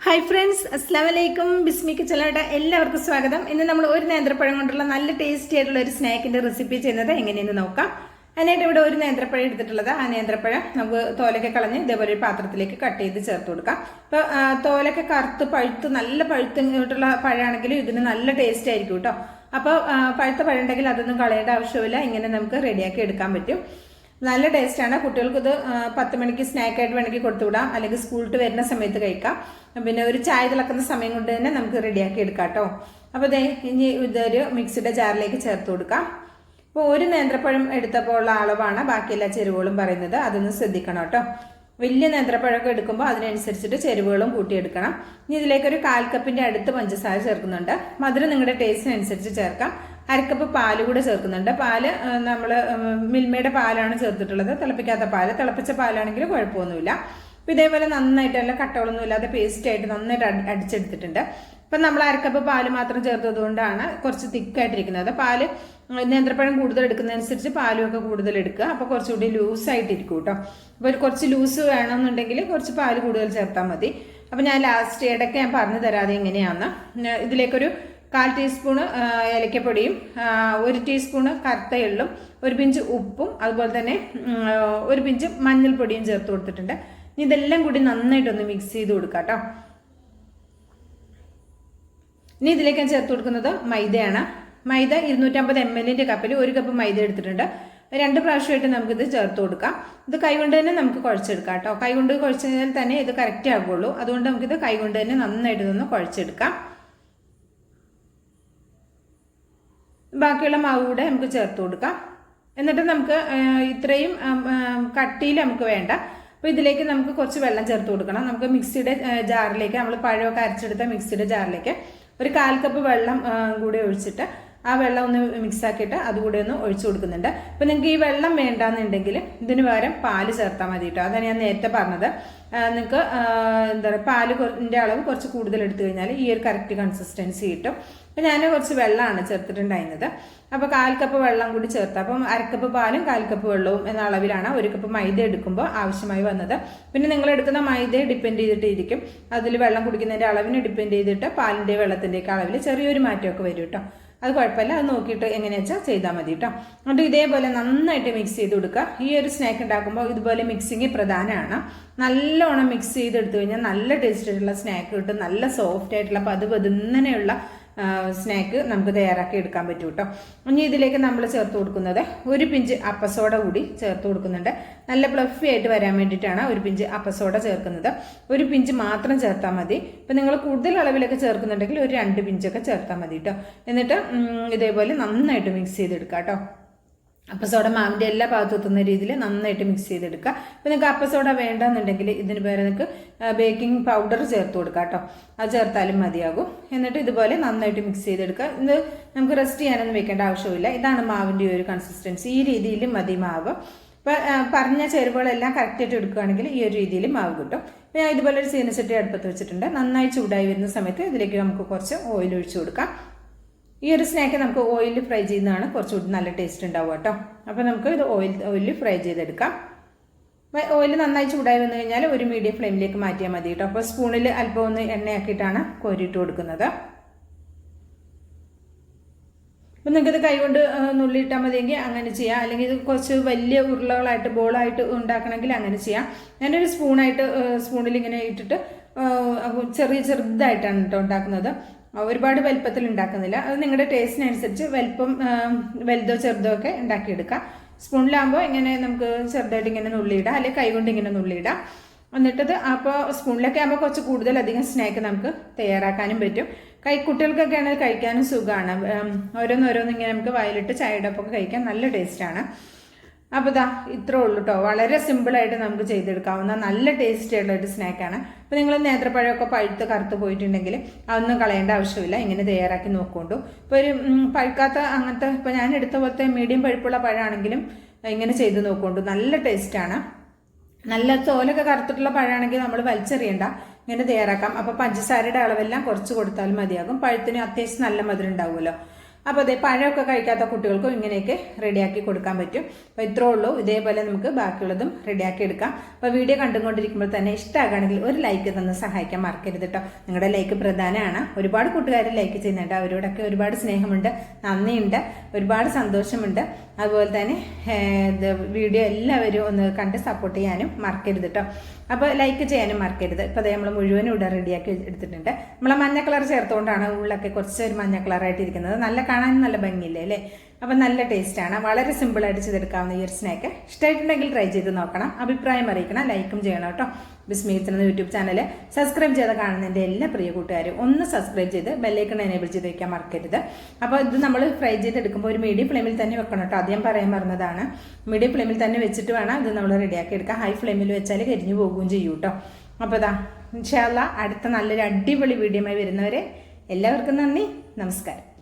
Hi friends, അസ്സാം വലൈക്കും. ബിസ്മി കിച്ചണിലോട്ട് എല്ലാവർക്കും സ്വാഗതം. ഇന്ന് നമ്മൾ ഒരു നേന്ത്രപ്പഴം കൊണ്ടുള്ള നല്ല ടേസ്റ്റി ആയിട്ടുള്ള ഒരു സ്നാക്കിന്റെ റെസിപ്പി ചെയ്യുന്നത് എങ്ങനെയെന്ന് നോക്കാം. അതിനായിട്ട് ഇവിടെ ഒരു നേന്ത്രപ്പഴം എടുത്തിട്ടുള്ളത്. ആ നേന്ത്രപ്പഴം നമുക്ക് തോലൊക്കെ കളഞ്ഞ് ഇതേപോലെ ഒരു പാത്രത്തിലേക്ക് കട്ട് ചെയ്ത് ചേർത്ത് കൊടുക്കാം. ഇപ്പോൾ തോലൊക്കെ കറുത്ത് പഴുത്ത് നല്ല പഴുത്തിട്ടുള്ള പഴമാണെങ്കിലും ഇതിന് നല്ല ടേസ്റ്റ് ആയിരിക്കും കേട്ടോ. അപ്പോൾ പഴുത്ത പഴം ഉണ്ടെങ്കിൽ അതൊന്നും കളയേണ്ട ആവശ്യമില്ല. ഇങ്ങനെ നമുക്ക് റെഡിയാക്കി എടുക്കാൻ പറ്റും. നല്ല ടേസ്റ്റാണ്. കുട്ടികൾക്ക് ഇത് 10 മണിക്ക് സ്നാക്കായിട്ട് വേണമെങ്കിൽ കൊടുത്തുവിടാം, അല്ലെങ്കിൽ സ്കൂളിൽ വരുന്ന സമയത്ത് കഴിക്കാം. പിന്നെ ഒരു ചായ തിളക്കുന്ന സമയം കൊണ്ട് തന്നെ നമുക്ക് റെഡിയാക്കി എടുക്കാം കേട്ടോ. അപ്പോൾ ഇനി ഇതൊരു മിക്സിയുടെ ജാറിലേക്ക് ചേർത്ത് കൊടുക്കാം. അപ്പോൾ ഒരു നേന്ത്രപ്പഴം എടുത്തപ്പോൾ ഉള്ള അളവാണ് ബാക്കി എല്ലാ ചേരുവകളും പറയുന്നത്. അതൊന്ന് ശ്രദ്ധിക്കണം കേട്ടോ. വലിയ നേന്ത്രപ്പഴമൊക്കെ എടുക്കുമ്പോൾ അതിനനുസരിച്ചിട്ട് ചേരുവകളും കൂട്ടിയെടുക്കണം. ഇനി ഇതിലേക്ക് ഒരു 1/4 കപ്പിന്റെ അടുത്ത് പഞ്ചസാര ചേർക്കുന്നുണ്ട്. മധുരം നിങ്ങളുടെ ടേസ്റ്റിനനുസരിച്ച് ചേർക്കാം. 1/2 കപ്പ് പാല് കൂടെ ചേർക്കുന്നുണ്ട്. പാല് നമ്മൾ മിൽമയുടെ പാലാണ് ചേർത്തിട്ടുള്ളത്, തിളപ്പിക്കാത്ത പാല്. തിളപ്പിച്ച പാലാണെങ്കിലും കുഴപ്പമൊന്നുമില്ല. അപ്പം ഇതേപോലെ നന്നായിട്ട് നല്ല കട്ടകളൊന്നും ഇല്ലാതെ പേസ്റ്റ് ആയിട്ട് നന്നായിട്ട് അടിച്ചെടുത്തിട്ടുണ്ട്. ഇപ്പം നമ്മൾ 1/2 കപ്പ് പാല് മാത്രം ചേർത്തത് കൊണ്ടാണ് കുറച്ച് തിക്കായിട്ടിരിക്കുന്നത്. പാല് നേന്ത്രപ്പഴം കൂടുതൽ എടുക്കുന്നതനുസരിച്ച് പാലും ഒക്കെ കൂടുതൽ എടുക്കുക. അപ്പോൾ കുറച്ചുകൂടി ലൂസായിട്ടിരിക്കും കേട്ടോ. അപ്പോൾ കുറച്ച് ലൂസ് വേണമെന്നുണ്ടെങ്കിൽ കുറച്ച് പാല് കൂടുതൽ ചേർത്താൽ മതി. അപ്പോൾ ഞാൻ ലാസ്റ്റ് ഇടയ്ക്ക് ഞാൻ പറഞ്ഞു തരാതെ എങ്ങനെയാണെന്ന്. ഇതിലേക്കൊരു 1/4 ടീസ്പൂണ് ഏലക്കപ്പൊടിയും 1 ടീസ്പൂണ് കറുത്ത എള്ളും 1 പിഞ്ച് ഉപ്പും അതുപോലെ തന്നെ 1 പിഞ്ച് മഞ്ഞൾപ്പൊടിയും ചേർത്ത് കൊടുത്തിട്ടുണ്ട്. ഇനി ഇതെല്ലാം കൂടി നന്നായിട്ടൊന്ന് മിക്സ് ചെയ്ത് കൊടുക്കാം കേട്ടോ. ഇനി ഇതിലേക്ക് ഞാൻ ചേർത്ത് കൊടുക്കുന്നത് മൈദയാണ്. മൈദ 250 ml കപ്പിൽ 1 കപ്പ് മൈദ എടുത്തിട്ടുണ്ട്. 2 പ്രാവശ്യമായിട്ട് നമുക്കിത് ചേർത്ത് കൊടുക്കാം. ഇത് കൈകൊണ്ട് തന്നെ നമുക്ക് കുഴച്ചെടുക്കാം കേട്ടോ. കൈകൊണ്ട് കുഴച്ചാൽ തന്നെ ഇത് കറക്റ്റ് ആകുള്ളൂ. അതുകൊണ്ട് നമുക്കിത് കൈകൊണ്ട് തന്നെ നന്നായിട്ട് ഇതൊന്ന് കുഴച്ചെടുക്കാം. ബാക്കിയുള്ള മാവ് കൂടെ നമുക്ക് ചേർത്ത് കൊടുക്കാം. എന്നിട്ട് നമുക്ക് ഇത്രയും കട്ടിയിൽ നമുക്ക് വേണ്ട. അപ്പോൾ ഇതിലേക്ക് നമുക്ക് കുറച്ച് വെള്ളം ചേർത്ത് കൊടുക്കണം. നമുക്ക് മിക്സിയുടെ ജാറിലേക്ക്, നമ്മൾ പഴമൊക്കെ അരച്ചെടുത്ത മിക്സിയുടെ ജാറിലേക്ക് ഒരു 1/4 കപ്പ് വെള്ളം കൂടി ഒഴിച്ചിട്ട് ആ വെള്ളം ഒന്ന് മിക്സ് ആക്കിയിട്ട് അതുകൂടെ ഒന്ന് ഒഴിച്ചു കൊടുക്കുന്നുണ്ട്. അപ്പോൾ നിങ്ങൾക്ക് ഈ വെള്ളം വേണ്ടാന്നുണ്ടെങ്കിൽ ഇതിന് പകരം പാല് ചേർത്താൽ മതി കേട്ടോ. അതാണ് ഞാൻ നേരത്തെ പറഞ്ഞത്. നിങ്ങൾക്ക് എന്താ പറയുക, പാലിൻ്റെ അളവ് കുറച്ച് കൂടുതൽ എടുത്തു കഴിഞ്ഞാൽ ഈ ഒരു കറക്റ്റ് കൺസിസ്റ്റൻസി കിട്ടും. അപ്പം ഞാൻ കുറച്ച് വെള്ളമാണ് ചേർത്തിട്ടുണ്ടായിരുന്നത്. അപ്പോൾ 1/4 കപ്പ് വെള്ളം കൂടി ചേർത്ത്, അപ്പം 1/2 കപ്പ് പാലും 1/4 കപ്പ് വെള്ളവും എന്ന അളവിലാണ് 1 കപ്പ് മൈദ എടുക്കുമ്പോൾ ആവശ്യമായി വന്നത്. പിന്നെ നിങ്ങൾ എടുക്കുന്ന മൈദയെ ഡിപ്പെൻഡ് ചെയ്തിട്ടിരിക്കും. അതിൽ വെള്ളം കുടിക്കുന്നതിൻ്റെ അളവിനെ ഡിപ്പെൻഡ് ചെയ്തിട്ട് പാലിൻ്റെ വെള്ളത്തിൻ്റെയൊക്കെ അളവിൽ ചെറിയൊരു മാറ്റമൊക്കെ വരും കേട്ടോ. അത് കുഴപ്പമില്ല. അത് നോക്കിയിട്ട് എങ്ങനെയാ വെച്ചാൽ ചെയ്താൽ മതി കേട്ടോ. എന്നിട്ട് ഇതേപോലെ നന്നായിട്ട് മിക്സ് ചെയ്ത് കൊടുക്കുക. ഈ ഒരു സ്നാക്ക് ഉണ്ടാക്കുമ്പോൾ ഇതുപോലെ മിക്സിങ് പ്രധാനമാണ്. നല്ലോണം മിക്സ് ചെയ്തെടുത്തു കഴിഞ്ഞാൽ നല്ല ടേസ്റ്റ് ആയിട്ടുള്ള സ്നാക്ക് കിട്ടും. നല്ല സോഫ്റ്റ് ആയിട്ടുള്ള പതുപതുന്നനെയുള്ള സ്നാക്ക് നമുക്ക് തയ്യാറാക്കി എടുക്കാൻ പറ്റും കേട്ടോ. ഇനി ഇതിലേക്ക് നമ്മൾ ചേർത്ത് കൊടുക്കുന്നത് 1 പിഞ്ച് അപ്പസോഡ കൂടി ചേർത്ത് കൊടുക്കുന്നുണ്ട്. നല്ല ഫ്ലഫി ആയിട്ട് വരാൻ വേണ്ടിയിട്ടാണ് 1 പിഞ്ച് അപ്പസോഡ ചേർക്കുന്നത്. 1 പിഞ്ച് മാത്രം ചേർത്താൽ മതി. ഇപ്പം നിങ്ങൾ കൂടുതൽ അളവിലൊക്കെ ചേർക്കുന്നുണ്ടെങ്കിൽ ഒരു 2 പിഞ്ചൊക്കെ ചേർത്താൽ മതി കേട്ടോ. എന്നിട്ട് ഇതേപോലെ നന്നായിട്ട് മിക്സ് ചെയ്തെടുക്കാം കേട്ടോ. അപ്പസോഡ മാവിൻ്റെ എല്ലാ ഭാഗത്തും എത്തുന്ന രീതിയിൽ നന്നായിട്ട് മിക്സ് ചെയ്തെടുക്കുക. ഇപ്പോൾ നിങ്ങൾക്ക് അപ്പസോഡ വേണ്ടെന്നുണ്ടെങ്കിൽ ഇതിന് പേരെ നിങ്ങൾക്ക് ബേക്കിംഗ് പൗഡർ ചേർത്ത് കൊടുക്കാം കേട്ടോ. അത് ചേർത്താലും മതിയാകും. എന്നിട്ട് ഇതുപോലെ നന്നായിട്ട് മിക്സ് ചെയ്തെടുക്കുക. ഇത് നമുക്ക് റെസ്റ്റ് ചെയ്യാനൊന്നും വെക്കേണ്ട ആവശ്യമില്ല. ഇതാണ് മാവിൻ്റെ ഒരു കൺസിസ്റ്റൻസി. ഈ രീതിയിൽ മതി മാവ്. ഇപ്പോൾ പറഞ്ഞ ചേരുവകളെല്ലാം കറക്റ്റായിട്ട് എടുക്കുകയാണെങ്കിൽ ഈ ഒരു രീതിയിൽ മാവ് കിട്ടും. ഇപ്പോൾ ഞാൻ ഇതുപോലെ ഒരു ചീനച്ചട്ടി അടുപ്പത്ത് വെച്ചിട്ടുണ്ട്. നന്നായി ചൂടായി വരുന്ന സമയത്ത് ഇതിലേക്ക് നമുക്ക് കുറച്ച് ഓയിൽ ഒഴിച്ചു കൊടുക്കാം. ഈ ഒരു സ്നാക്ക് നമുക്ക് ഓയിലിൽ ഫ്രൈ ചെയ്യുന്നതാണ് കുറച്ചുകൂടി നല്ല ടേസ്റ്റ് ഉണ്ടാവുക കേട്ടോ. അപ്പോൾ നമുക്ക് ഇത് ഓയിലിൽ ഫ്രൈ ചെയ്തെടുക്കാം. ഓയിൽ നന്നായി ചൂടായി വന്നു കഴിഞ്ഞാൽ ഒരു മീഡിയം ഫ്ലെയിമിലേക്ക് മാറ്റിയാൽ മതി കേട്ടോ. അപ്പോൾ സ്പൂണിൽ അല്പം ഒന്ന് എണ്ണയാക്കിയിട്ടാണ് കോരിയിട്ട് കൊടുക്കുന്നത്. അപ്പം നിങ്ങൾക്കിത് കൈകൊണ്ട് നുള്ളിയിട്ടാൽ മതിയെങ്കിൽ അങ്ങനെ ചെയ്യാം. അല്ലെങ്കിൽ ഇത് കുറച്ച് വലിയ ഉരുളകളായിട്ട് ബോളായിട്ട് ഉണ്ടാക്കണമെങ്കിൽ അങ്ങനെ ചെയ്യാം. ഞാനൊരു സ്പൂണിൽ ഇങ്ങനെ ഇട്ടിട്ട് ചെറുതായിട്ടാണ് കേട്ടോ ഉണ്ടാക്കുന്നത്. ഒരുപാട് വലുപ്പത്തിൽ ഉണ്ടാക്കുന്നില്ല. അത് നിങ്ങളുടെ ടേസ്റ്റിനനുസരിച്ച് വലുതോ ചെറുതോ ഒക്കെ ഉണ്ടാക്കിയെടുക്കാം. സ്പൂണിലാകുമ്പോൾ ഇങ്ങനെ നമുക്ക് ചെറുതായിട്ട് ഇങ്ങനെ നുള്ളിയിടാം, അല്ലെങ്കിൽ കൈകൊണ്ട് ഇങ്ങനെ നുള്ളിയിടാം. എന്നിട്ടത് അപ്പോൾ സ്പൂണിലൊക്കെ ആകുമ്പോൾ കുറച്ച് കൂടുതലധികം സ്നാക്ക് നമുക്ക് തയ്യാറാക്കാനും പറ്റും. കുട്ടികൾക്കൊക്കെ ആണെങ്കിൽ കഴിക്കാനും സുഖമാണ്. ഓരോന്നോരോന്ന് ഇങ്ങനെ നമുക്ക് വയലിട്ട് ചായയുടെ ഒപ്പം കഴിക്കാൻ നല്ല ടേസ്റ്റാണ്. അപ്പോൾ ഇത്രേ ഉള്ളൂ കേട്ടോ. വളരെ സിമ്പിളായിട്ട് നമുക്ക് ചെയ്തെടുക്കാവുന്ന നല്ല ടേസ്റ്റി ആയിട്ടുള്ള ഒരു സ്നാക്കാണ്. അപ്പോൾ നിങ്ങൾ നേന്ത്രപ്പഴമൊക്കെ പഴുത്ത് കറുത്ത് പോയിട്ടുണ്ടെങ്കിൽ അതൊന്നും കളയേണ്ട ആവശ്യമില്ല. ഇങ്ങനെ തയ്യാറാക്കി നോക്കൊണ്ടു. ഇപ്പോൾ ഒരു പഴുക്കാത്ത അങ്ങനത്തെ, ഇപ്പോൾ ഞാൻ എടുത്ത പോലത്തെ മീഡിയം പഴുപ്പുള്ള പഴമാണെങ്കിലും ഇങ്ങനെ ചെയ്ത് നോക്കൊണ്ടു. നല്ല ടേസ്റ്റാണ്. നല്ല തോലൊക്കെ കറുത്തിട്ടുള്ള പഴമാണെങ്കിൽ നമ്മൾ വലിച്ചെറിയണ്ട, ഇങ്ങനെ തയ്യാറാക്കാം. അപ്പോൾ പഞ്ചസാരയുടെ അളവെല്ലാം കുറച്ച് കൊടുത്താലും മതിയാകും. പഴത്തിന് അത്യാവശ്യം നല്ല മധുരം ഉണ്ടാവുമല്ലോ. അപ്പോൾ അതേ പഴമൊക്കെ കഴിക്കാത്ത കുട്ടികൾക്കും ഇങ്ങനെയൊക്കെ റെഡിയാക്കി കൊടുക്കാൻ പറ്റും. അപ്പോൾ ഇത്രേ ഉള്ളൂ. ഇതേപോലെ നമുക്ക് ബാക്കിയുള്ളതും റെഡിയാക്കി എടുക്കാം. അപ്പോൾ വീഡിയോ കണ്ടുകൊണ്ടിരിക്കുമ്പോൾ തന്നെ ഇഷ്ടമാകുകയാണെങ്കിൽ ഒരു ലൈക്ക് തന്ന് സഹായിക്കാൻ മറക്കരുത് കേട്ടോ. നിങ്ങളുടെ ലൈക്ക് പ്രധാനമാണ്. ഒരുപാട് കൂട്ടുകാർ ലൈക്ക് ചെയ്യുന്നുണ്ട്. അവരോടൊക്കെ ഒരുപാട് സ്നേഹമുണ്ട്, നന്ദിയുണ്ട്, ഒരുപാട് സന്തോഷമുണ്ട്. അതുപോലെ തന്നെ വീഡിയോ എല്ലാവരും ഒന്ന് കണ്ട് സപ്പോർട്ട് ചെയ്യാനും മറക്കരുത് കേട്ടോ. അപ്പോൾ ലൈക്ക് ചെയ്യാനും മറക്കരുത്. ഇപ്പോൾ അതേ നമ്മൾ മുഴുവനും ഇവിടെ റെഡിയാക്കി എടുത്തിട്ടുണ്ട്. നമ്മൾ മഞ്ഞ കളർ ചേർത്തുകൊണ്ടാണ് ഉള്ളൊക്കെ കുറച്ച് ഒരു മഞ്ഞ കളറായിട്ട് ഇരിക്കുന്നത്. നല്ല കാണാൻ നല്ല ഭംഗിയില്ലേ അല്ലേ? അപ്പം നല്ല ടേസ്റ്റാണ്. വളരെ സിമ്പിളായിട്ട് ചെയ്തെടുക്കാവുന്ന ഈ ഒരു സ്നാക്ക്. ഇഷ്ടമായിട്ടുണ്ടെങ്കിൽ ട്രൈ ചെയ്ത് നോക്കണം. അഭിപ്രായം അറിയിക്കണം. ലൈക്കും ചെയ്യണം കേട്ടോ. ബിസ്മി എന്ന യൂട്യൂബ് ചാനൽ സബ്സ്ക്രൈബ് ചെയ്ത് കാണുന്നതിൻ്റെ എല്ലാ പ്രിയ കൂട്ടുകാരും ഒന്ന് സബ്സ്ക്രൈബ് ചെയ്ത് ബെല്ലൈക്കൺ എനേബിൾ ചെയ്ത് വയ്ക്കാൻ മറക്കരുത്. അപ്പോൾ ഇത് നമ്മൾ ഫ്രൈ ചെയ്തെടുക്കുമ്പോൾ ഒരു മീഡിയം ഫ്ലെയിമിൽ തന്നെ വെക്കണം കേട്ടോ. ആദ്യം പറയാൻ പറഞ്ഞതാണ്. മീഡിയം ഫ്ലെയിമിൽ തന്നെ വെച്ചിട്ട് വേണം ഇത് നമ്മൾ റെഡിയാക്കി എടുക്കാം. ഹൈ ഫ്ലെയിമിൽ വെച്ചാൽ കരിഞ്ഞു പോകുകയും ചെയ്യും കേട്ടോ. അപ്പോൾ ഇതാ ഇൻഷാ അല്ലാഹ് അടുത്ത നല്ലൊരു അടിപൊളി വീഡിയോയുമായി വരുന്നവരെ എല്ലാവർക്കും നന്ദി, നമസ്കാരം.